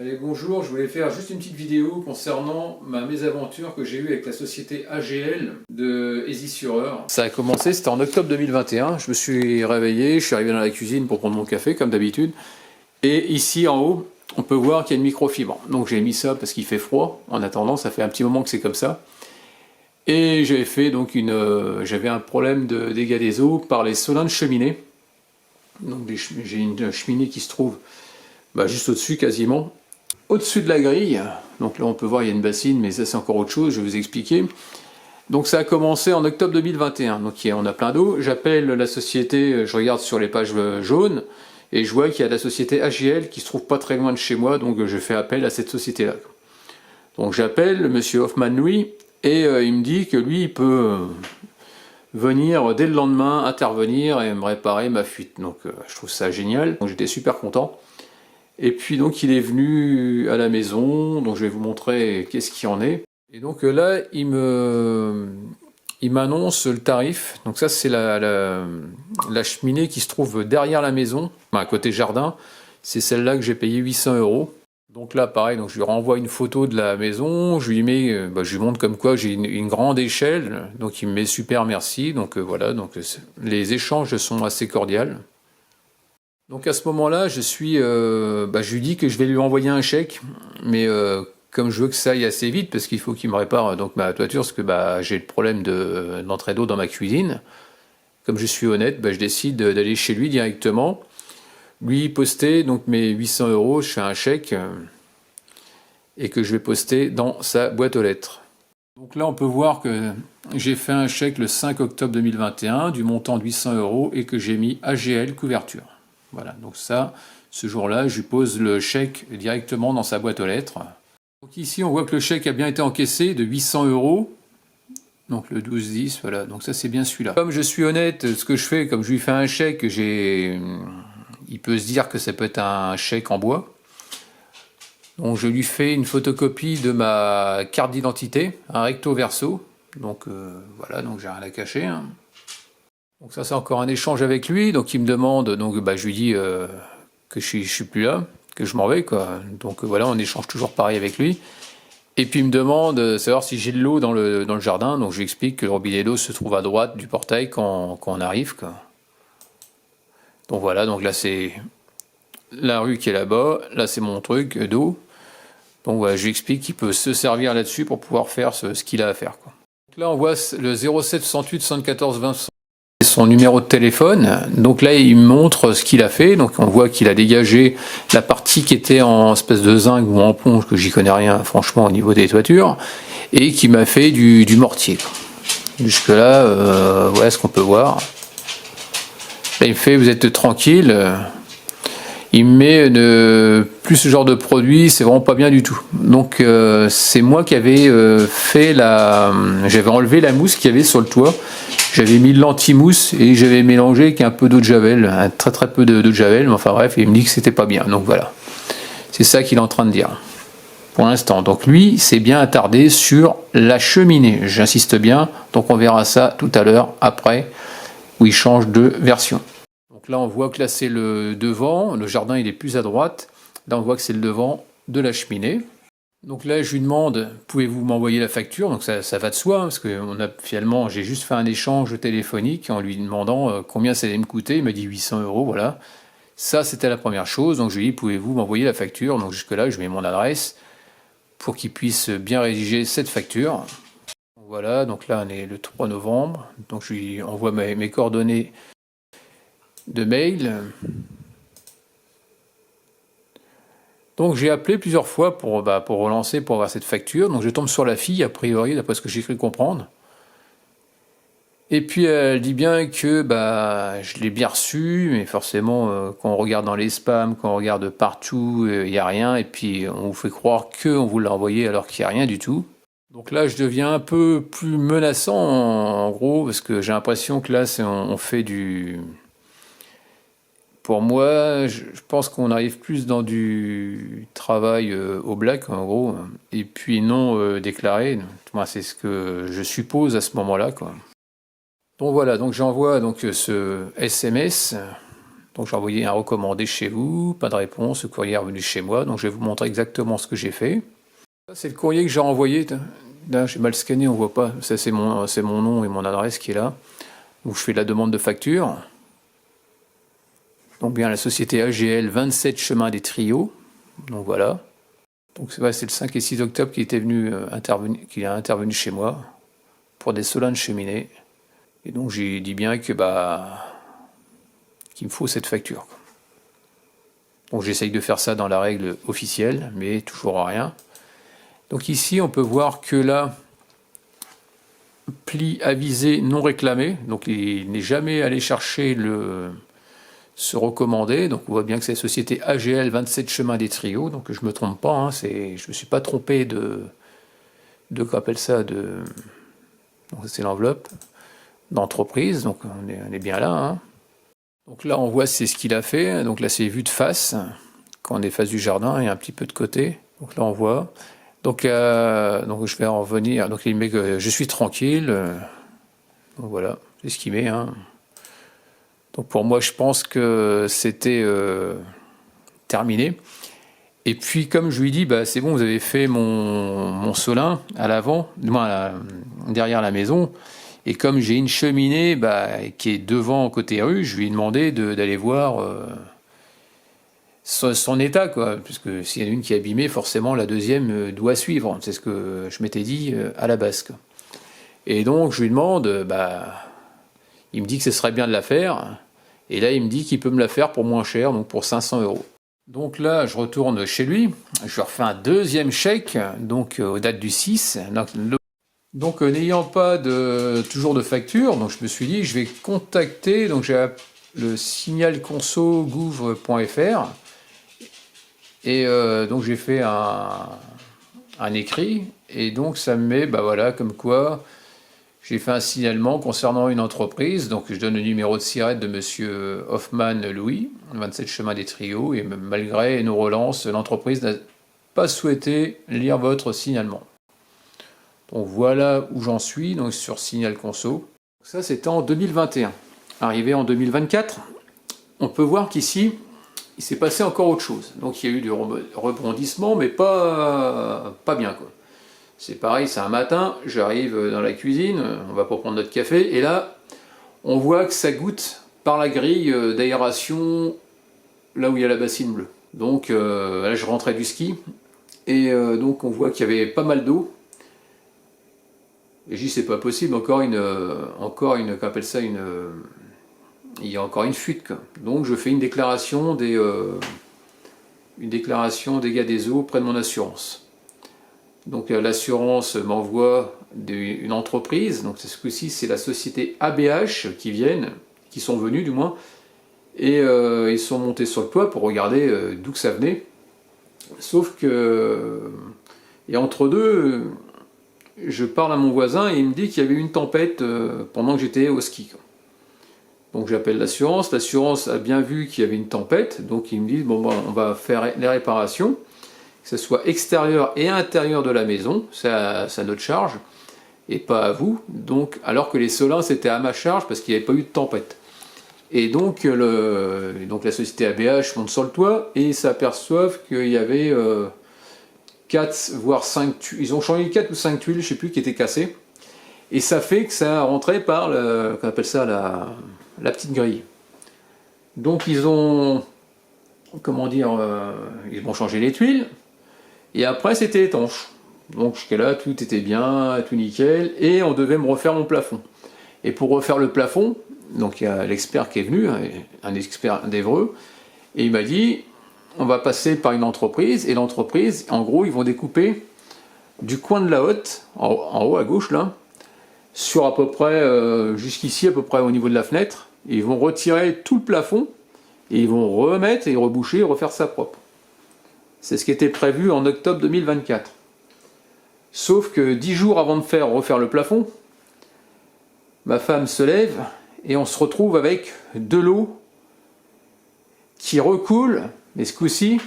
Allez, bonjour, je voulais faire juste une petite vidéo concernant ma mésaventure que j'ai eue avec la société AGL de Aisy-sur-Eure. Ça a commencé, c'était en octobre 2021, je me suis réveillé, je suis arrivé dans la cuisine pour prendre mon café comme d'habitude, et ici en haut, on peut voir qu'il y a une microfibre. Donc j'ai mis ça parce qu'il fait froid, en attendant, ça fait un petit moment que c'est comme ça. Et j'avais fait donc j'avais un problème de dégâts des eaux par les solins de cheminée. Donc j'ai une cheminée qui se trouve juste au-dessus quasiment. Au-dessus de la grille, donc là on peut voir il y a une bassine, mais ça c'est encore autre chose, je vais vous expliquer. Donc ça a commencé en octobre 2021, donc on a plein d'eau. J'appelle la société, je regarde sur les pages jaunes, et je vois qu'il y a la société AGL qui se trouve pas très loin de chez moi, donc je fais appel à cette société-là. Donc j'appelle le monsieur Hoffman Louis, et il me dit que lui il peut venir dès le lendemain, intervenir et me réparer ma fuite. Donc je trouve ça génial, donc j'étais super content. Et puis donc il est venu à la maison, donc je vais vous montrer qu'est-ce qu'il en est. Et donc là il m'annonce le tarif. Donc ça c'est la cheminée qui se trouve derrière la maison, à côté jardin. C'est celle-là que j'ai payé 800 €. Donc là pareil, donc je lui renvoie une photo de la maison, je lui mets, je lui montre comme quoi j'ai une grande échelle. Donc il me met super merci. Donc voilà, donc les échanges sont assez cordiaux. Donc à ce moment-là, je lui dis que je vais lui envoyer un chèque, mais comme je veux que ça aille assez vite, parce qu'il faut qu'il me répare donc ma toiture, parce que j'ai le problème d'entrée d'eau dans ma cuisine. Comme je suis honnête, je décide d'aller chez lui directement, lui poster donc mes 800 €, je fais un chèque, et que je vais poster dans sa boîte aux lettres. Donc là, on peut voir que j'ai fait un chèque le 5 octobre 2021 du montant de 800 € et que j'ai mis AGL couverture. Voilà, donc ça, ce jour-là, je lui pose le chèque directement dans sa boîte aux lettres. Donc ici, on voit que le chèque a bien été encaissé de 800 €. Donc le 12-10, voilà, donc ça c'est bien celui-là. Comme je suis honnête, ce que je fais, comme je lui fais un chèque, il peut se dire que ça peut être un chèque en bois. Donc je lui fais une photocopie de ma carte d'identité, un recto verso. Donc voilà, donc j'ai rien à cacher, hein. Donc ça c'est encore un échange avec lui, donc il me demande, donc je lui dis que je suis plus là, que je m'en vais quoi. Donc voilà, on échange toujours pareil avec lui. Et puis il me demande de savoir si j'ai de l'eau dans le jardin, donc je lui explique que le robinet d'eau se trouve à droite du portail quand on arrive quoi. Donc voilà, donc là c'est la rue qui est là-bas, là c'est mon truc d'eau. Donc voilà, je lui explique qu'il peut se servir là-dessus pour pouvoir faire ce qu'il a à faire quoi. Donc là on voit le 07 68 74 20 son numéro de téléphone. Donc là il me montre ce qu'il a fait, donc on voit qu'il a dégagé la partie qui était en espèce de zinc ou en ponge, que j'y connais rien franchement au niveau des toitures, et qui m'a fait du mortier. Jusque là voilà ce qu'on peut voir. Là il me fait vous êtes tranquille, il me met plus ce genre de produit, c'est vraiment pas bien du tout. Donc c'est moi qui avais j'avais enlevé la mousse qu'il y avait sur le toit. J'avais mis de l'anti-mousse et j'avais mélangé avec un peu d'eau de javel, un très peu d'eau de javel, mais enfin bref, il me dit que c'était pas bien. Donc voilà, c'est ça qu'il est en train de dire pour l'instant. Donc lui, c'est bien attardé sur la cheminée, j'insiste bien. Donc on verra ça tout à l'heure après, où il change de version. Donc là on voit que là c'est le devant, le jardin il est plus à droite. Là on voit que c'est le devant de la cheminée. Donc là, je lui demande, pouvez-vous m'envoyer la facture? Donc ça va de soi, hein, parce que finalement, j'ai juste fait un échange téléphonique en lui demandant combien ça allait me coûter. Il m'a dit 800 €, voilà. Ça, c'était la première chose. Donc je lui ai dit, pouvez-vous m'envoyer la facture? Donc jusque-là, je mets mon adresse pour qu'il puisse bien rédiger cette facture. Voilà, donc là, on est le 3 novembre. Donc je lui envoie mes coordonnées de mail. Donc j'ai appelé plusieurs fois pour relancer, pour avoir cette facture. Donc je tombe sur la fille, a priori, d'après ce que j'ai cru comprendre. Et puis elle dit bien que je l'ai bien reçu, mais forcément, quand on regarde dans les spams, quand on regarde partout, il n'y a rien. Et puis on vous fait croire qu'on vous l'a envoyé alors qu'il n'y a rien du tout. Donc là, je deviens un peu plus menaçant, en gros, parce que j'ai l'impression que là, on fait du... Pour moi, je pense qu'on arrive plus dans du travail au black, en gros, et puis non déclaré. Moi, c'est ce que je suppose à ce moment-là, quoi. Donc voilà, donc j'envoie ce SMS. Donc j'ai envoyé un recommandé chez vous, pas de réponse, le courrier est revenu chez moi, donc je vais vous montrer exactement ce que j'ai fait. Ça c'est le courrier que j'ai envoyé, là j'ai mal scanné, on voit pas, ça c'est mon nom et mon adresse qui est là. Donc je fais la demande de facture. Donc bien la société AGL 27 chemin des Trios, donc voilà. Donc c'est le 5 et 6 octobre qui est intervenu chez moi pour des solins de cheminée. Et donc j'ai dit bien que qu'il me faut cette facture. Donc j'essaye de faire ça dans la règle officielle, mais toujours rien. Donc ici on peut voir que là, pli avisé non réclamé, donc il n'est jamais allé chercher se recommander. Donc on voit bien que c'est la société AGL 27 chemin des Trios, donc je me trompe pas, hein, je me suis pas trompé qu'on appelle ça donc c'est l'enveloppe d'entreprise, donc on est bien là, hein. Donc là on voit c'est ce qu'il a fait, donc là c'est vu de face, quand on est face du jardin et un petit peu de côté, donc là on voit. Donc je vais en revenir, donc il met que je suis tranquille, donc voilà, c'est ce qu'il met, hein. Donc pour moi, je pense que c'était terminé. Et puis, comme je lui dis, c'est bon, vous avez fait mon solin à l'avant, derrière la maison. Et comme j'ai une cheminée qui est devant côté rue, je lui ai demandé d'aller voir son état, quoi. Puisque s'il y en a une qui est abîmée, forcément la deuxième doit suivre. C'est ce que je m'étais dit à la base, quoi. Et donc je lui demande, il me dit que ce serait bien de la faire. Et là, il me dit qu'il peut me la faire pour moins cher, donc pour 500 €. Donc là, je retourne chez lui, je lui refais un deuxième chèque, donc aux dates du 6. Donc n'ayant pas toujours de facture, donc je me suis dit, je vais contacter, donc j'ai le signalconso.gouv.fr, et donc j'ai fait un écrit, et donc ça me met, voilà, comme quoi... J'ai fait un signalement concernant une entreprise, donc je donne le numéro de SIRET de monsieur Hoffman Louis, 27 chemin des Trios, et malgré nos relances, l'entreprise n'a pas souhaité lire votre signalement. Donc voilà où j'en suis, donc sur Signal Conso. Ça c'était en 2021. Arrivé en 2024, on peut voir qu'ici, il s'est passé encore autre chose. Donc il y a eu du rebondissement, mais pas bien, quoi. C'est pareil, c'est un matin, j'arrive dans la cuisine, on va pour prendre notre café, et là, on voit que ça goutte par la grille d'aération, là où il y a la bassine bleue. Donc là, je rentrais du ski, et donc on voit qu'il y avait pas mal d'eau. Et je dis, c'est pas possible, il y a encore une fuite, quoi. Donc je fais une déclaration des dégâts des eaux auprès de mon assurance. Donc l'assurance m'envoie une entreprise, donc ce coup-ci c'est la société ABH qui sont venus du moins, et ils sont montés sur le toit pour regarder d'où que ça venait. Sauf que, et entre deux, je parle à mon voisin et il me dit qu'il y avait eu une tempête pendant que j'étais au ski. Donc j'appelle l'assurance a bien vu qu'il y avait une tempête, donc ils me disent bon, on va faire les réparations, que ce soit extérieur et intérieur de la maison, c'est à notre charge, et pas à vous, donc, alors que les solins c'était à ma charge parce qu'il n'y avait pas eu de tempête. Et donc, la société ABH monte sur le toit et s'aperçoivent qu'il y avait 4 voire 5 tuiles, ils ont changé 4 ou 5 tuiles, je ne sais plus, qui étaient cassées, et ça fait que ça rentrait par, qu'on appelle ça la petite grille. Donc ils ont, ils vont changer les tuiles, et après c'était étanche. Donc jusqu'à là tout était bien, tout nickel, et on devait me refaire mon plafond. Et pour refaire le plafond, donc il y a l'expert qui est venu, un expert d'Évreux, et il m'a dit, on va passer par une entreprise, et l'entreprise, en gros, ils vont découper du coin de la hotte, en haut à gauche là, sur à peu près, jusqu'ici, à peu près au niveau de la fenêtre, et ils vont retirer tout le plafond, et ils vont remettre et reboucher et refaire ça propre. C'est ce qui était prévu en octobre 2024. Sauf que 10 jours avant de refaire le plafond, ma femme se lève et on se retrouve avec de l'eau qui recoule, mais ce coup-ci,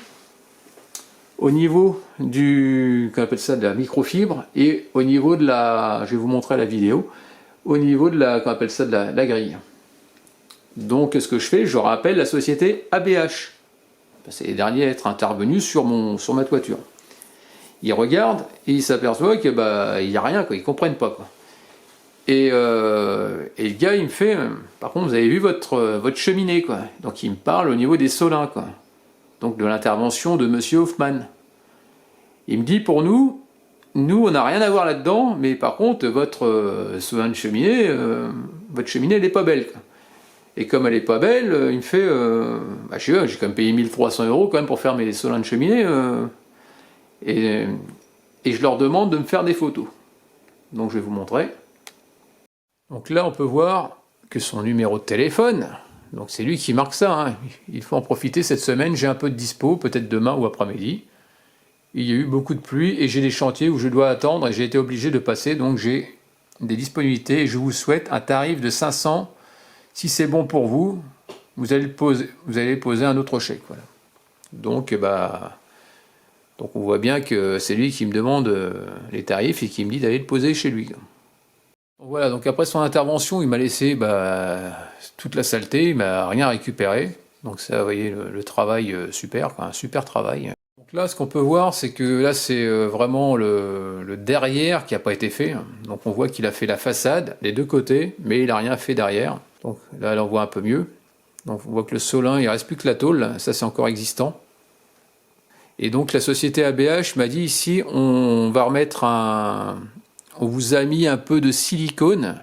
au niveau qu'on appelle ça de la microfibre, et au niveau je vais vous montrer la vidéo, au niveau qu'on appelle ça de la grille. Donc ce que je fais, je rappelle la société ABH. C'est les derniers à être intervenus sur ma toiture. Ils regardent et ils s'aperçoivent qu'il n'y a rien, quoi. Ils ne comprennent pas, quoi. Et le gars, il me fait, par contre, vous avez vu votre cheminée, quoi. Donc il me parle au niveau des solins, quoi. Donc de l'intervention de Monsieur Hoffman. Il me dit, pour nous, on n'a rien à voir là-dedans, mais par contre, votre solin de cheminée, votre cheminée, elle n'est pas belle, quoi. Et comme elle n'est pas belle, il me fait, j'ai quand même payé 1300 € quand même pour faire mes solins de cheminée, et je leur demande de me faire des photos. Donc je vais vous montrer. Donc là, on peut voir que son numéro de téléphone, donc c'est lui qui marque ça, hein. Il faut en profiter cette semaine, j'ai un peu de dispo, peut-être demain ou après-midi. Il y a eu beaucoup de pluie et j'ai des chantiers où je dois attendre et j'ai été obligé de passer, donc j'ai des disponibilités et je vous souhaite un tarif de 500. Si c'est bon pour vous, vous allez poser un autre chèque. Voilà. Donc on voit bien que c'est lui qui me demande les tarifs et qui me dit d'aller le poser chez lui. Voilà, donc après son intervention, il m'a laissé toute la saleté, il m'a rien récupéré. Donc ça, vous voyez, le travail super, quoi, un super travail. Donc là, ce qu'on peut voir, c'est que là, c'est vraiment le derrière qui n'a pas été fait. Donc on voit qu'il a fait la façade, les deux côtés, mais il n'a rien fait derrière. Donc là, on voit un peu mieux. Donc on voit que le solin, il ne reste plus que la tôle, ça c'est encore existant. Et donc la société ABH m'a dit ici, on va remettre on vous a mis un peu de silicone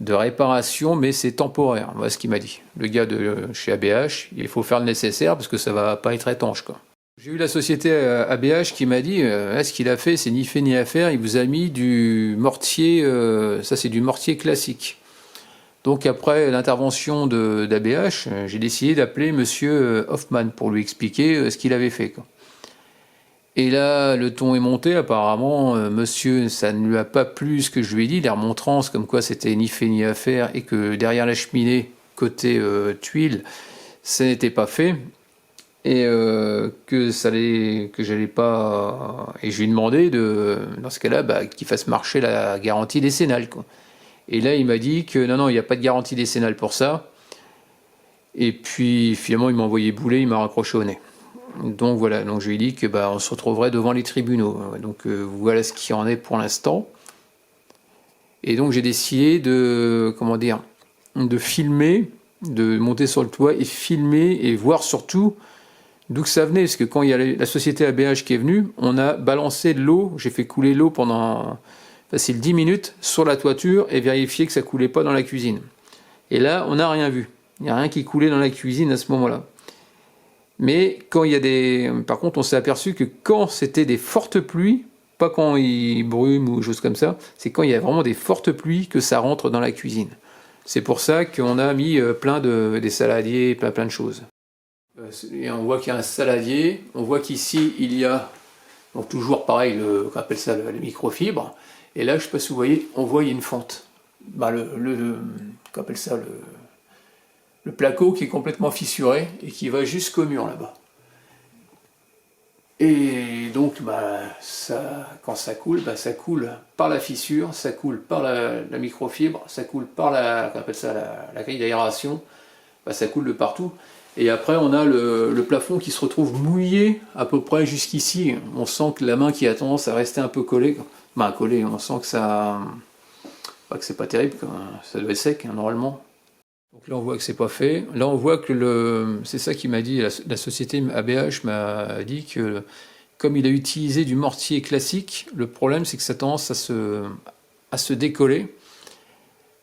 de réparation, mais c'est temporaire. Voilà ce qu'il m'a dit. Le gars de chez ABH, il faut faire le nécessaire parce que ça va pas être étanche, quoi. J'ai eu la société ABH qui m'a dit, ce qu'il a fait, c'est ni fait ni à faire, il vous a mis du mortier, ça c'est du mortier classique. Donc après l'intervention d'ABH, j'ai décidé d'appeler Monsieur Hoffman pour lui expliquer ce qu'il avait fait, quoi. Et là, le ton est monté, apparemment, monsieur, ça ne lui a pas plu ce que je lui ai dit, les remontrances, comme quoi c'était ni fait ni à faire, et que derrière la cheminée, côté tuile, ça n'était pas fait, et que j'allais pas... Et je lui ai demandé, dans ce cas-là, qu'il fasse marcher la garantie décennale, quoi. Et là, il m'a dit que non, il n'y a pas de garantie décennale pour ça, et puis finalement, il m'a envoyé bouler, il m'a raccroché au nez. Donc voilà, donc je lui ai dit que on se retrouverait devant les tribunaux. Donc voilà ce qu'il en est pour l'instant. Et donc j'ai décidé de filmer, de monter sur le toit et filmer et voir surtout d'où que ça venait. Parce que quand il y a la société ABH qui est venue, on a balancé de l'eau, j'ai fait couler l'eau pendant facile 10 minutes sur la toiture et vérifier que ça coulait pas dans la cuisine. Et là, on n'a rien vu. Il n'y a rien qui coulait dans la cuisine à ce moment-là. Mais quand il y a par contre, on s'est aperçu que quand c'était des fortes pluies, pas quand il brume ou choses comme ça, c'est quand il y a vraiment des fortes pluies que ça rentre dans la cuisine. C'est pour ça qu'on a mis des saladiers, plein de choses. Et on voit qu'il y a un saladier, on voit qu'ici il y a, donc toujours pareil, on appelle ça les microfibres. Et là, je ne sais pas si vous voyez, on voit il y a une fente. On appelle ça le placo qui est complètement fissuré et qui va jusqu'au mur là-bas. Et donc, quand ça coule par la fissure, ça coule par la microfibre, ça coule par on appelle ça la grille d'aération, ça coule de partout. Et après, on a le plafond qui se retrouve mouillé à peu près jusqu'ici. On sent que la main qui a tendance à rester un peu collée, on sent que que c'est pas terrible, ça doit être sec, hein, normalement. Donc là, on voit que c'est pas fait. Là, on voit que c'est ça qu'il m'a dit, la société ABH m'a dit que comme il a utilisé du mortier classique, le problème c'est que ça a tendance à se décoller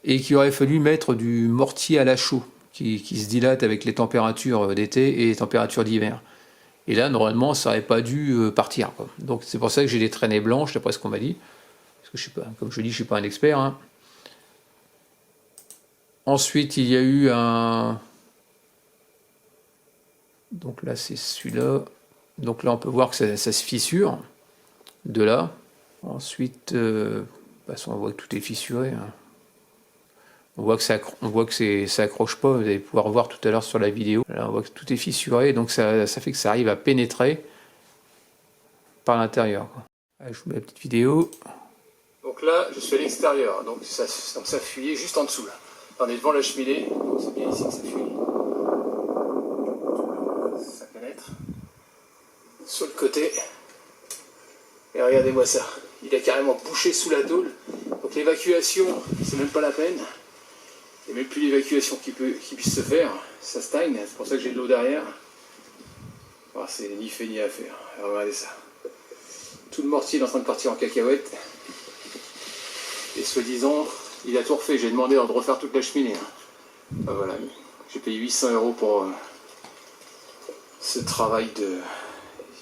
et qu'il aurait fallu mettre du mortier à la chaux qui se dilate avec les températures d'été et les températures d'hiver. Et là, normalement, ça n'aurait pas dû partir, quoi. Donc c'est pour ça que j'ai des traînées blanches, d'après ce qu'on m'a dit. Parce que je sais pas, comme je dis, je suis pas un expert, hein. Ensuite, il y a eu donc là, c'est celui-là. Donc là, on peut voir que ça se fissure. De là. Ensuite, on voit que tout est fissuré, hein. On voit que ça accroche pas. Vous allez pouvoir voir tout à l'heure sur la vidéo. Là, on voit que tout est fissuré. Donc ça fait que ça arrive à pénétrer par l'intérieur. Je vous mets la petite vidéo. Donc là, je suis à l'extérieur. Donc ça fuyait juste en dessous, là. On est devant la cheminée, donc c'est bien ici que ça fuit. Ça pénètre. Sur le côté. Et regardez-moi ça. Il a carrément bouché sous la tôle. Donc l'évacuation, c'est même pas la peine. Il n'y a même plus d'évacuation qui puisse se faire. Ça stagne, c'est pour ça que j'ai de l'eau derrière. Oh, c'est ni fait ni à faire. Alors, regardez ça. Tout le mortier est en train de partir en cacahuète. Et soi-disant, il a tout refait. J'ai demandé de refaire toute la cheminée. Ben voilà, j'ai payé 800 € pour ce travail de...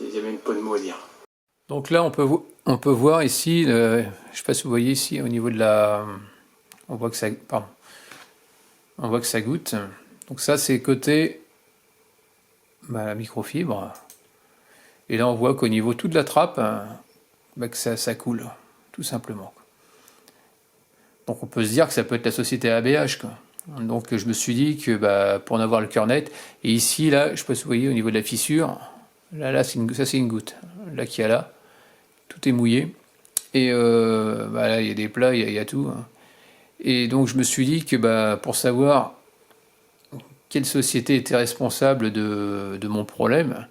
Il n'y a même pas de mots à dire. Donc là, on peut voir ici, je ne sais pas si vous voyez ici, au niveau de la... On voit que ça, pardon. On voit que ça goutte. Donc ça, c'est côté la microfibre. Et là, on voit qu'au niveau toute la trappe, que ça coule, tout simplement. Donc on peut se dire que ça peut être la société ABH, quoi. Donc je me suis dit que pour en avoir le cœur net, et ici, là, je ne sais pas si vous voyez, au niveau de la fissure, là ça c'est une goutte. Là qu'il y a là, tout est mouillé. Et là, il y a des plats, il y a tout. Hein. Et donc je me suis dit que pour savoir quelle société était responsable de mon problème,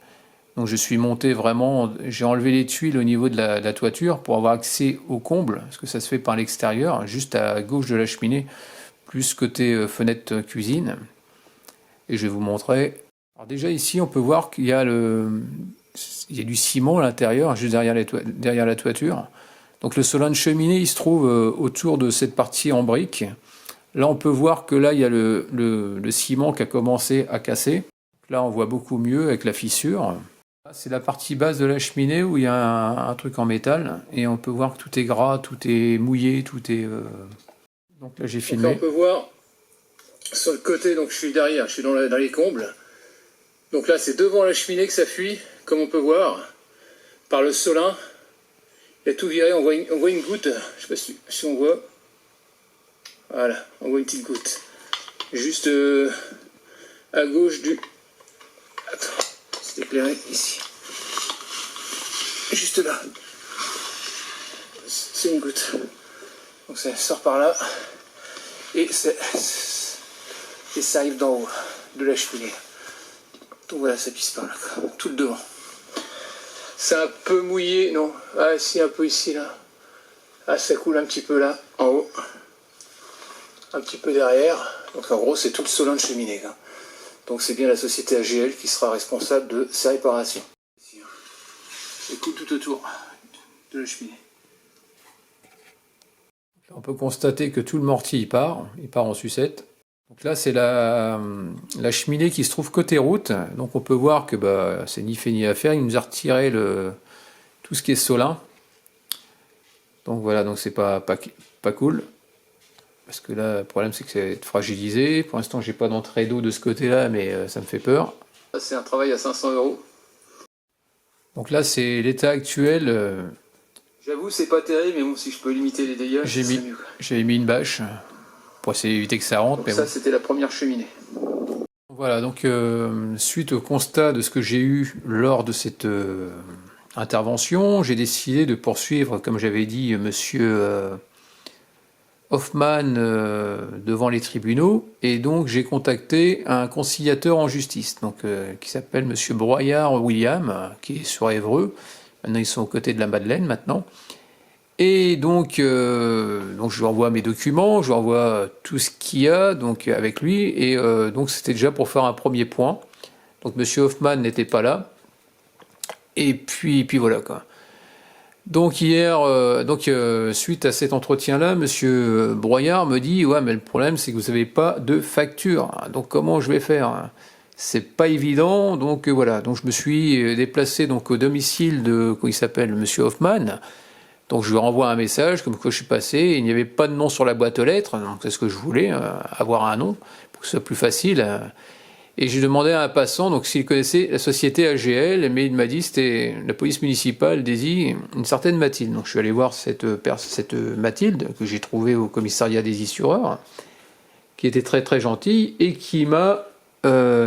donc je suis monté vraiment, j'ai enlevé les tuiles au niveau de la toiture pour avoir accès au comble, parce que ça se fait par l'extérieur, juste à gauche de la cheminée, plus côté fenêtre cuisine. Et je vais vous montrer. Alors déjà ici on peut voir qu'il y a du ciment à l'intérieur, juste derrière la toiture. Donc le solin de cheminée, il se trouve autour de cette partie en brique. Là, on peut voir que là, il y a le ciment qui a commencé à casser. Là, on voit beaucoup mieux avec la fissure. C'est la partie basse de la cheminée où il y a un truc en métal. Et on peut voir que tout est gras, tout est mouillé, tout est... Donc là, j'ai filmé. Donc là, on peut voir sur le côté, donc je suis derrière, je suis dans les combles. Donc là, c'est devant la cheminée que ça fuit, comme on peut voir, par le solin. Il a tout viré, on voit une goutte, je ne sais pas si on voit. Voilà, on voit une petite goutte. Juste à gauche du... Attends, c'est éclairé ici. Juste là. C'est une goutte. Donc ça sort par là. Et ça arrive d'en haut, de la cheminée. Donc voilà, ça pisse par là, tout le devant. C'est un peu mouillé, non? Ah si, un peu ici, là. Ah, ça coule un petit peu là, en haut. Un petit peu derrière. Donc en gros, c'est tout le solin de cheminée. Là. Donc c'est bien la société AGL qui sera responsable de ces réparations. Ici, hein. Ça coule tout autour de la cheminée. On peut constater que tout le mortier il part en sucette. Donc là, c'est la cheminée qui se trouve côté route. Donc on peut voir que c'est ni fait ni à faire. Il nous a retiré tout ce qui est solin. Donc voilà, donc c'est pas cool. Parce que là, le problème c'est que c'est fragilisé. Pour l'instant, j'ai pas d'entrée d'eau de ce côté-là, mais ça me fait peur. C'est un travail à 500 €. Donc là, c'est l'état actuel. J'avoue, c'est pas terrible, mais bon, si je peux limiter les dégâts, c'est mieux. J'ai mis une bâche pour essayer d'éviter que ça rentre. Donc mais ça, bon. C'était la première cheminée. Voilà, donc suite au constat de ce que j'ai eu lors de cette intervention, j'ai décidé de poursuivre, comme j'avais dit, monsieur Hoffman devant les tribunaux, et donc j'ai contacté un conciliateur en justice, donc qui s'appelle monsieur Broyard William, qui est sur Évreux. Maintenant, ils sont aux côtés de la Madeleine, maintenant. Et donc je lui envoie mes documents, je lui envoie tout ce qu'il y a donc, avec lui, et donc c'était déjà pour faire un premier point. Donc M. Hoffman n'était pas là. Et puis voilà, quoi. Donc hier, suite à cet entretien-là, M. Broyard me dit « Ouais, mais le problème, c'est que vous n'avez pas de facture. Donc comment je vais faire ? C'est pas évident. » Donc voilà, donc je me suis déplacé donc, au domicile de, comment il s'appelle, M. Hoffman. Donc je lui renvoie un message, comme quoi je suis passé, il n'y avait pas de nom sur la boîte aux lettres, donc c'est ce que je voulais, avoir un nom, pour que ce soit plus facile. Et j'ai demandé à un passant donc s'il connaissait la société AGL, mais il m'a dit que c'était la police municipale d'Aisy, une certaine Mathilde. Donc je suis allé voir cette Mathilde, que j'ai trouvée au commissariat d'Aisy-sur-Eure, qui était très très gentille, et qui m'a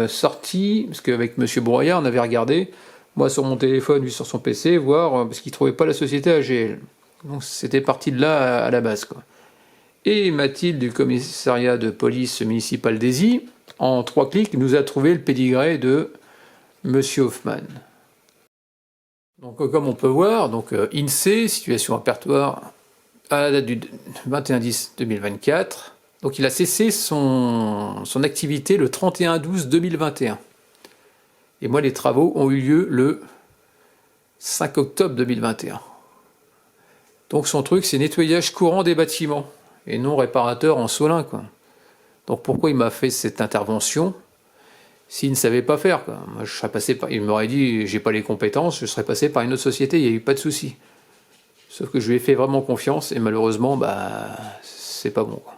sorti, parce qu'avec M. Broyard, on avait regardé, moi sur mon téléphone, lui sur son PC, voir, parce qu'il ne trouvait pas la société AGL. Donc c'était parti de là à la base, quoi. Et Mathilde du commissariat de police municipal d'Aisy, en 3 clics, nous a trouvé le pédigré de Monsieur Hoffman. Donc comme on peut voir, donc INSEE, situation répertoire à la date du 21/10/2024. Donc il a cessé son activité le 31/12/2021. Et moi les travaux ont eu lieu le 5 octobre 2021. Donc son truc c'est nettoyage courant des bâtiments et non réparateur en Solin, quoi. Donc pourquoi il m'a fait cette intervention s'il ne savait pas faire, quoi. Moi, je serais passé par... Il m'aurait dit j'ai pas les compétences, je serais passé par une autre société, il n'y a eu pas de souci. Sauf que je lui ai fait vraiment confiance et malheureusement c'est pas bon, quoi.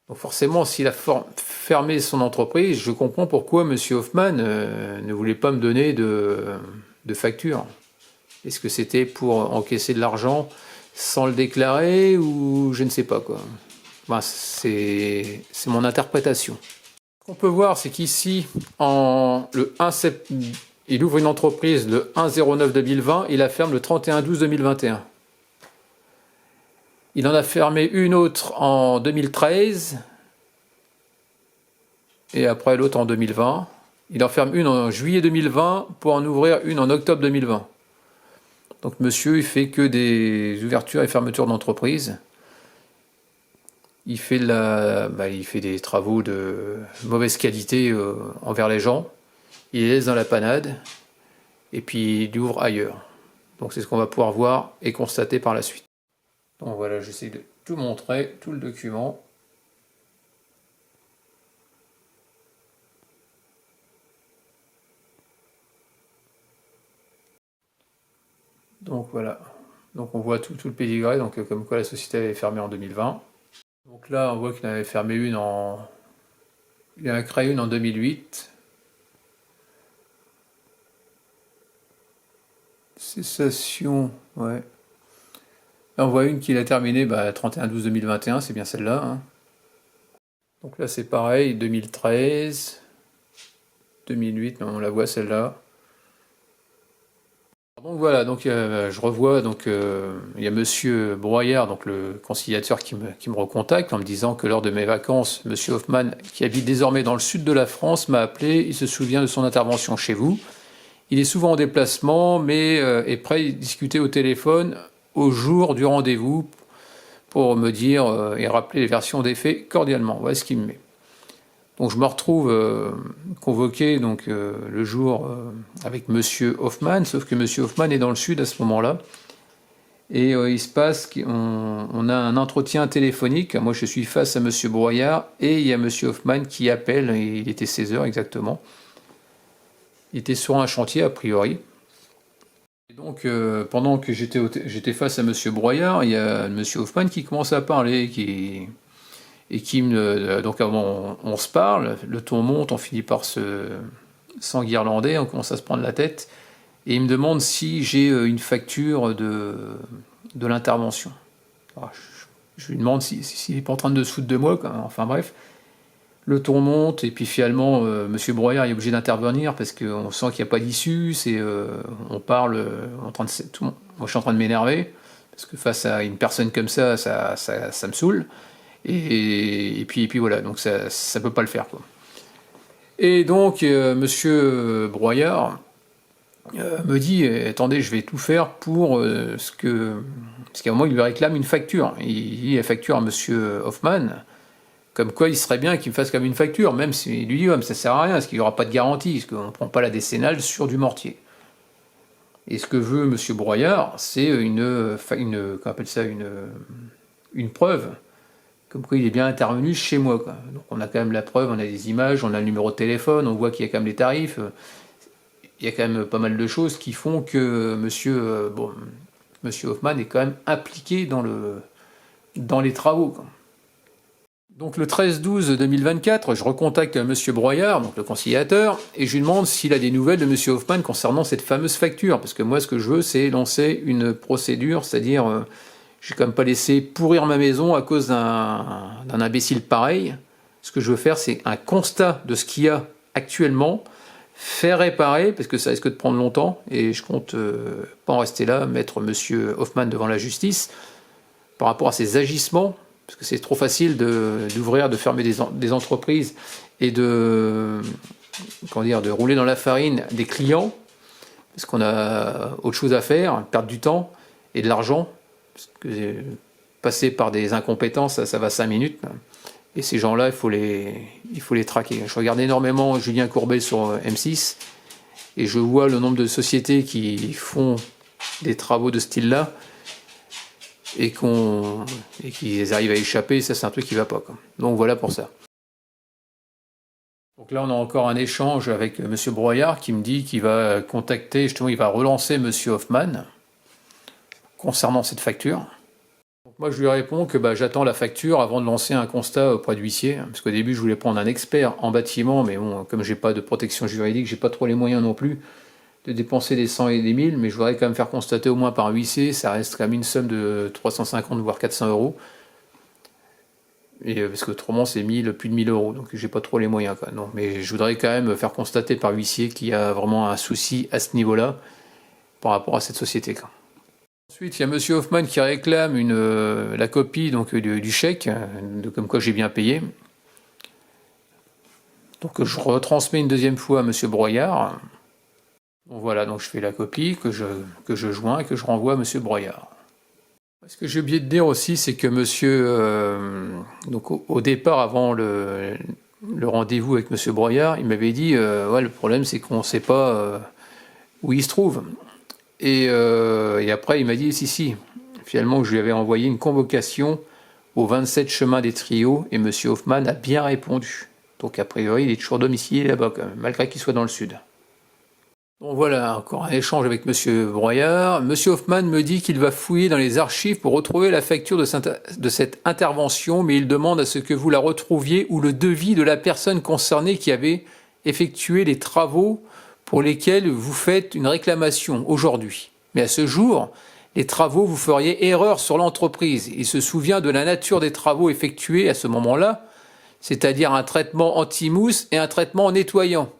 Donc forcément s'il a fermé son entreprise, je comprends pourquoi M. Hoffman ne voulait pas me donner de facture. Est-ce que c'était pour encaisser de l'argent sans le déclarer ou je ne sais pas, quoi. C'est mon interprétation. Ce qu'on peut voir, c'est qu'ici, il ouvre une entreprise le 1/09/2020, il la ferme le 31/12/2021. Il en a fermé une autre en 2013, et après l'autre en 2020. Il en ferme une en juillet 2020 pour en ouvrir une en octobre 2020. Donc monsieur, il fait que des ouvertures et fermetures d'entreprise. Il fait des travaux de mauvaise qualité envers les gens. Il les laisse dans la panade. Et puis il ouvre ailleurs. Donc c'est ce qu'on va pouvoir voir et constater par la suite. Donc voilà, j'essaie de tout montrer, tout le document. Donc voilà. Donc on voit tout le pédigré, donc comme quoi la société avait fermé en 2020. Donc là, on voit qu'il en avait fermé une il en a créé une en 2008. Cessation, ouais. Là, on voit une qu'il a terminée 31/12/2021, c'est bien celle-là, hein. Donc là, c'est pareil, 2013, 2008, on la voit celle-là. Donc voilà, donc je revois, donc il y a Monsieur Broyard, donc le conciliateur qui me recontacte en me disant que lors de mes vacances, Monsieur Hoffman, qui habite désormais dans le sud de la France, m'a appelé, il se souvient de son intervention chez vous. Il est souvent en déplacement, mais est prêt à discuter au téléphone au jour du rendez-vous pour me dire et rappeler les versions des faits cordialement. Voilà ce qu'il me met. Donc je me retrouve convoqué donc, le jour avec Monsieur Hoffman, sauf que Monsieur Hoffman est dans le sud à ce moment-là. Et il se passe qu'on a un entretien téléphonique. Moi je suis face à Monsieur Broyard et il y a Monsieur Hoffman qui appelle, et il était 16h exactement. Il était sur un chantier a priori. Et donc pendant que j'étais face à Monsieur Broyard, il y a Monsieur Hoffman qui commence à parler, donc on se parle, le ton monte, on finit par s'enguirlander, on commence à se prendre la tête, et il me demande si j'ai une facture de l'intervention. Je lui demande s'il n'est pas en train de se foutre de moi, quoi. Enfin bref. Le ton monte, et puis finalement, Monsieur Broyard est obligé d'intervenir parce qu'on sent qu'il n'y a pas d'issue, on parle, moi je suis en train de m'énerver, parce que face à une personne comme ça me saoule. Et puis voilà, donc ça peut pas le faire, quoi. Et donc Monsieur Broyard me dit attendez, je vais tout faire pour parce qu'à un moment il lui réclame une facture. Il dit la facture à Monsieur Hoffman, comme quoi il serait bien qu'il me fasse comme une facture, même s'il lui dit mais ça sert à rien, parce qu'il n'y aura pas de garantie, parce qu'on ne prend pas la décennale sur du mortier. Et ce que veut Monsieur Broyard, c'est qu'on appelle ça une preuve, comme quoi il est bien intervenu chez moi, quoi. Donc on a quand même la preuve, on a des images, on a le numéro de téléphone, on voit qu'il y a quand même les tarifs, il y a quand même pas mal de choses qui font que Monsieur Hoffman est quand même impliqué dans les travaux, quoi. Donc le 13/12/2024, je recontacte Monsieur Broyard, donc le conciliateur, et je lui demande s'il a des nouvelles de Monsieur Hoffman concernant cette fameuse facture, parce que moi ce que je veux c'est lancer une procédure, c'est-à-dire je vais quand même pas laisser pourrir ma maison à cause d'un imbécile pareil. Ce que je veux faire c'est un constat de ce qu'il y a actuellement, faire réparer, parce que ça risque de prendre longtemps, et je compte pas en rester là, mettre Monsieur Hoffman devant la justice, par rapport à ses agissements, Parce que c'est trop facile d'ouvrir, de fermer des entreprises et de rouler dans la farine des clients, parce qu'on a autre chose à faire, perdre du temps et de l'argent, parce que passer par des incompétences, ça va 5 minutes. Et ces gens-là, il faut les traquer. Je regarde énormément Julien Courbet sur M6, et je vois le nombre de sociétés qui font des travaux de ce style-là, et qu'ils arrivent à échapper, ça c'est un truc qui va pas, quoi. Donc voilà pour ça. Donc là on a encore un échange avec M. Broyard qui me dit qu'il va contacter, justement il va relancer M. Hoffman concernant cette facture. Donc moi je lui réponds que j'attends la facture avant de lancer un constat auprès de l'huissier, parce qu'au début je voulais prendre un expert en bâtiment, mais bon, comme j'ai pas de protection juridique, j'ai pas trop les moyens non plus de dépenser des 100 et des 1000, mais je voudrais quand même faire constater au moins par un huissier, ça reste quand même une somme de 350 voire 400 euros. Et parce que autrement c'est plus de 1000 euros, donc j'ai pas trop les moyens quoi. Non, mais je voudrais quand même faire constater par huissier qu'il y a vraiment un souci à ce niveau-là par rapport à cette société, quoi. Ensuite, il y a M. Hoffman qui réclame la copie donc, du chèque, comme quoi j'ai bien payé. Donc je retransmets une deuxième fois à M. Broyard. Bon, voilà, donc je fais la copie que je joins et que je renvoie à M. Broyard. Ce que j'ai oublié de dire aussi, c'est que donc au départ, avant le rendez-vous avec M. Broyard, il m'avait dit le problème c'est qu'on ne sait pas où il se trouve. Et après, il m'a dit si. Finalement, je lui avais envoyé une convocation au 27 chemin des Trios et M. Hoffman a bien répondu. Donc a priori, il est toujours domicilié là-bas, quand même, malgré qu'il soit dans le sud. Bon voilà, encore un échange avec M. Broyard. M. Hoffman me dit qu'il va fouiller dans les archives pour retrouver la facture de cette intervention, mais il demande à ce que vous la retrouviez ou le devis de la personne concernée qui avait effectué les travaux pour lesquels vous faites une réclamation aujourd'hui. Mais à ce jour, les travaux, vous feriez erreur sur l'entreprise. Il se souvient de la nature des travaux effectués à ce moment-là, c'est-à-dire un traitement anti-mousse et un traitement nettoyant.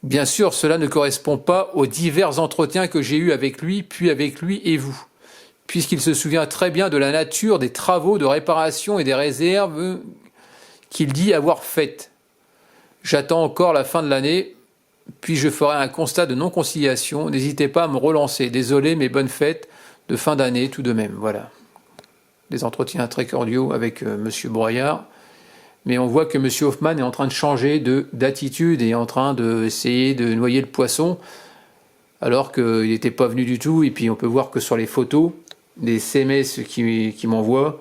Bien sûr, cela ne correspond pas aux divers entretiens que j'ai eus avec lui, puis avec lui et vous, puisqu'il se souvient très bien de la nature des travaux de réparation et des réserves qu'il dit avoir faites. J'attends encore la fin de l'année, puis je ferai un constat de non-conciliation. N'hésitez pas à me relancer. Désolé, mais bonnes fêtes de fin d'année tout de même. Voilà. Des entretiens très cordiaux avec M. Broyard. Mais on voit que M. Hoffman est en train de changer d'attitude et en train d'essayer de noyer le poisson, alors qu'il n'était pas venu du tout. Et puis on peut voir que sur les photos, des SMS qui m'envoient,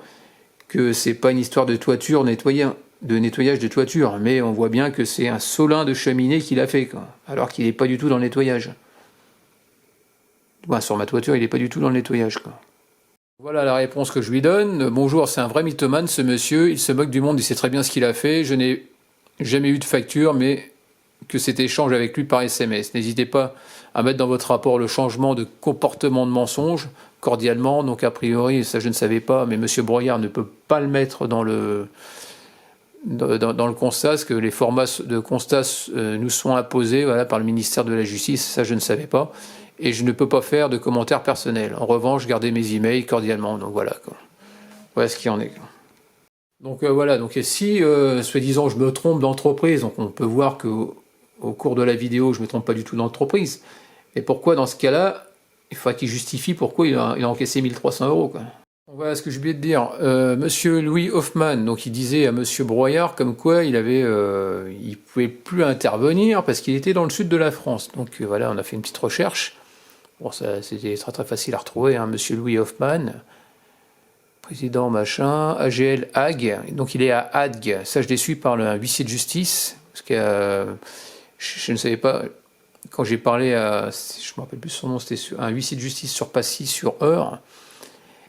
que c'est pas une histoire de toiture de nettoyage de toiture, mais on voit bien que c'est un solin de cheminée qu'il a fait, quoi, alors qu'il n'est pas du tout dans le nettoyage. Sur ma toiture, il n'est pas du tout dans le nettoyage, quoi. Voilà la réponse que je lui donne. Bonjour, c'est un vrai mythomane ce monsieur, il se moque du monde, il sait très bien ce qu'il a fait, je n'ai jamais eu de facture, mais que cet échange avec lui par SMS. N'hésitez pas à mettre dans votre rapport le changement de comportement de mensonge, cordialement, donc a priori, ça je ne savais pas, mais M. Broyard ne peut pas le mettre dans le constat, parce que les formats de constat nous sont imposés par le ministère de la Justice, ça je ne savais pas. Et je ne peux pas faire de commentaires personnels. En revanche, garder mes emails cordialement. Donc voilà, quoi. Voilà ce qu'il en est. Donc voilà, donc si, soi-disant, je me trompe d'entreprise, donc on peut voir qu'au cours de la vidéo, je ne me trompe pas du tout d'entreprise. Et pourquoi, dans ce cas-là, il faudrait qu'il justifie pourquoi il a encaissé 1300 euros, quoi. Voilà ce que j'ai oublié de dire. Monsieur Louis Hoffman, donc il disait à Monsieur Broyard comme quoi il pouvait plus intervenir parce qu'il était dans le sud de la France. Donc voilà, on a fait une petite recherche. Bon, ça c'était très très facile à retrouver, hein. Monsieur Louis Hoffman, président machin, AGL Hague. Donc il est à Hague. Ça je l'ai su par un huissier de justice parce que je ne savais pas. Quand j'ai parlé à, je me rappelle plus son nom, c'était un huissier de justice sur Passy sur Eure.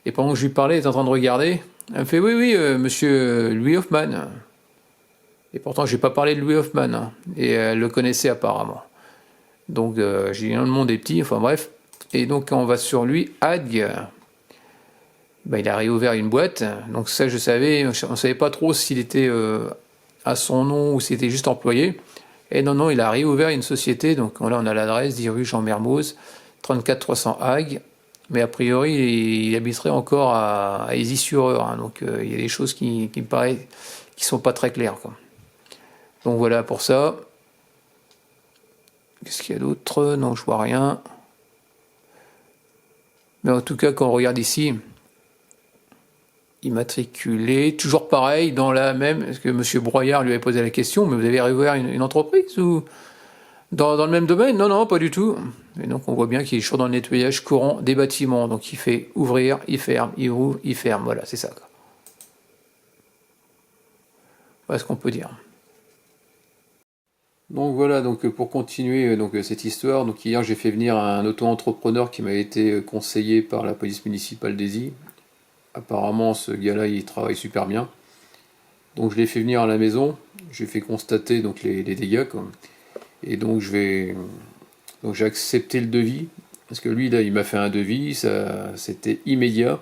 Et pendant que je lui parlais, il était en train de regarder. Elle me fait oui, monsieur Louis Hoffman. Et pourtant, je n'ai pas parlé de Louis Hoffman, hein. Et elle le connaissait apparemment. Donc, j'ai dit, le monde est petit, enfin bref. Et donc, quand on va sur lui, Hague, il a réouvert une boîte. Donc ça, je savais, on ne savait pas trop s'il était à son nom ou s'il était juste employé. Et non, il a réouvert une société. Donc là, on a l'adresse, 10 rue Jean Mermoz, 34 300 Hague. mais a priori il habiterait encore à Issy-sur-Eure, hein, donc il y a des choses qui me paraissent qui sont pas très claires, quoi. Donc voilà pour ça. Qu'est-ce qu'il y a d'autre? Non, je vois rien. Mais en tout cas, quand on regarde ici, immatriculé, toujours pareil, dans la même. Est-ce que M. Broyard lui avait posé la question, mais vous avez réouvert une entreprise ou dans le même domaine? Non, non, pas du tout. Et donc on voit bien qu'il est toujours dans le nettoyage courant des bâtiments. Donc il fait ouvrir, il ferme, il ouvre, il ferme. Voilà, c'est ça. Voilà ce qu'on peut dire. Donc voilà, donc pour continuer donc cette histoire, donc hier j'ai fait venir un auto-entrepreneur qui m'a été conseillé par la police municipale d'Aisy. Apparemment ce gars-là il travaille super bien. Donc je l'ai fait venir à la maison, j'ai fait constater donc les dégâts quoi. Et donc j'ai accepté le devis parce que lui là il m'a fait un devis, ça c'était immédiat.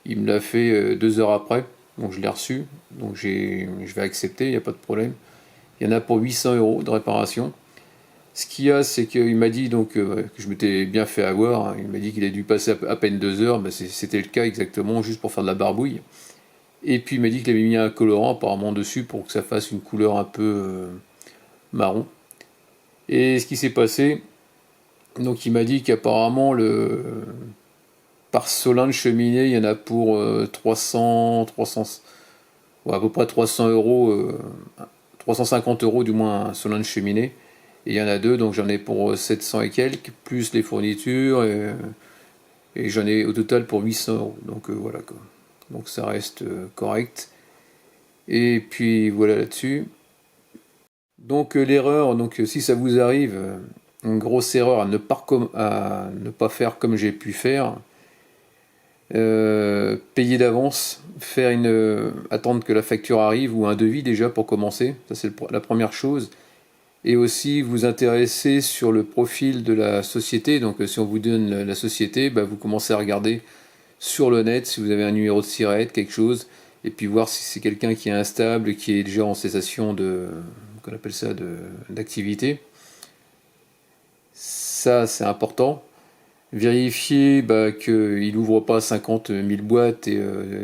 Il me l'a fait 2 heures après, donc je l'ai reçu, donc je vais accepter, il n'y a pas de problème. Il y en a pour 800 € de réparation. Ce qu'il y a, c'est qu'il m'a dit donc, que je m'étais bien fait avoir. Hein. Il m'a dit qu'il a dû passer à peine 2 heures. Ben, c'était le cas exactement, juste pour faire de la barbouille. Et puis il m'a dit qu'il avait mis un colorant apparemment dessus pour que ça fasse une couleur un peu marron. Et ce qui s'est passé, donc il m'a dit qu'apparemment par Solin de cheminée, il y en a pour 300, ouais, à peu près 300 €, 350 € du moins un Solin de cheminée. Et il y en a deux, donc j'en ai pour 700 et quelques, plus les fournitures, et j'en ai au total pour 800 €. Donc voilà quoi. Donc ça reste correct. Et puis voilà là-dessus. Donc l'erreur, donc si ça vous arrive, une grosse erreur à ne pas faire comme j'ai pu faire, payer d'avance, attendre que la facture arrive ou un devis déjà pour commencer, ça c'est la première chose. Et aussi vous intéresser sur le profil de la société. Donc si on vous donne la société, bah, vous commencez à regarder sur le net si vous avez un numéro de SIRET, quelque chose, et puis voir si c'est quelqu'un qui est instable, qui est déjà en cessation qu'on appelle ça, d'activité. Ça c'est important. Vérifier bah, qu'il n'ouvre pas 50 000 boîtes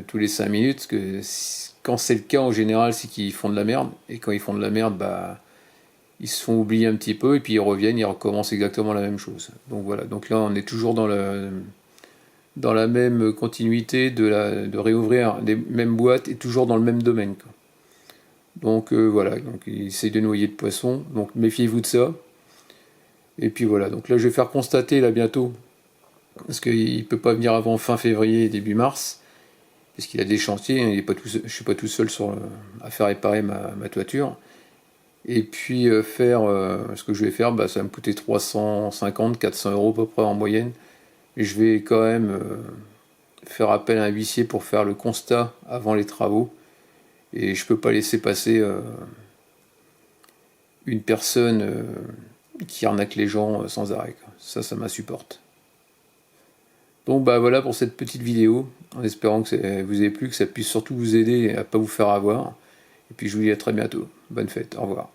tous les 5 minutes, parce que quand c'est le cas en général c'est qu'ils font de la merde, et quand ils font de la merde, bah ils se font oublier un petit peu et puis ils reviennent, ils recommencent exactement la même chose. Donc voilà, donc là on est toujours dans la même continuité de réouvrir des mêmes boîtes et toujours dans le même domaine, quoi. Donc voilà, donc ils essayent de noyer de poisson, donc méfiez-vous de ça. Et puis voilà, donc là je vais faire constater là bientôt, parce qu'il ne peut pas venir avant fin février, début mars, parce qu'il a des chantiers, hein, je ne suis pas tout seul à faire réparer ma toiture. Et puis ce que je vais faire, bah, ça va me coûter 350, 400 € à peu près en moyenne. Et je vais quand même faire appel à un huissier pour faire le constat avant les travaux. Et je peux pas laisser passer une personne qui arnaque les gens sans arrêt, quoi. Ça m'insupporte. Donc bah voilà pour cette petite vidéo, en espérant que ça vous ait plu, que ça puisse surtout vous aider à pas vous faire avoir. Et puis je vous dis à très bientôt. Bonne fête, au revoir.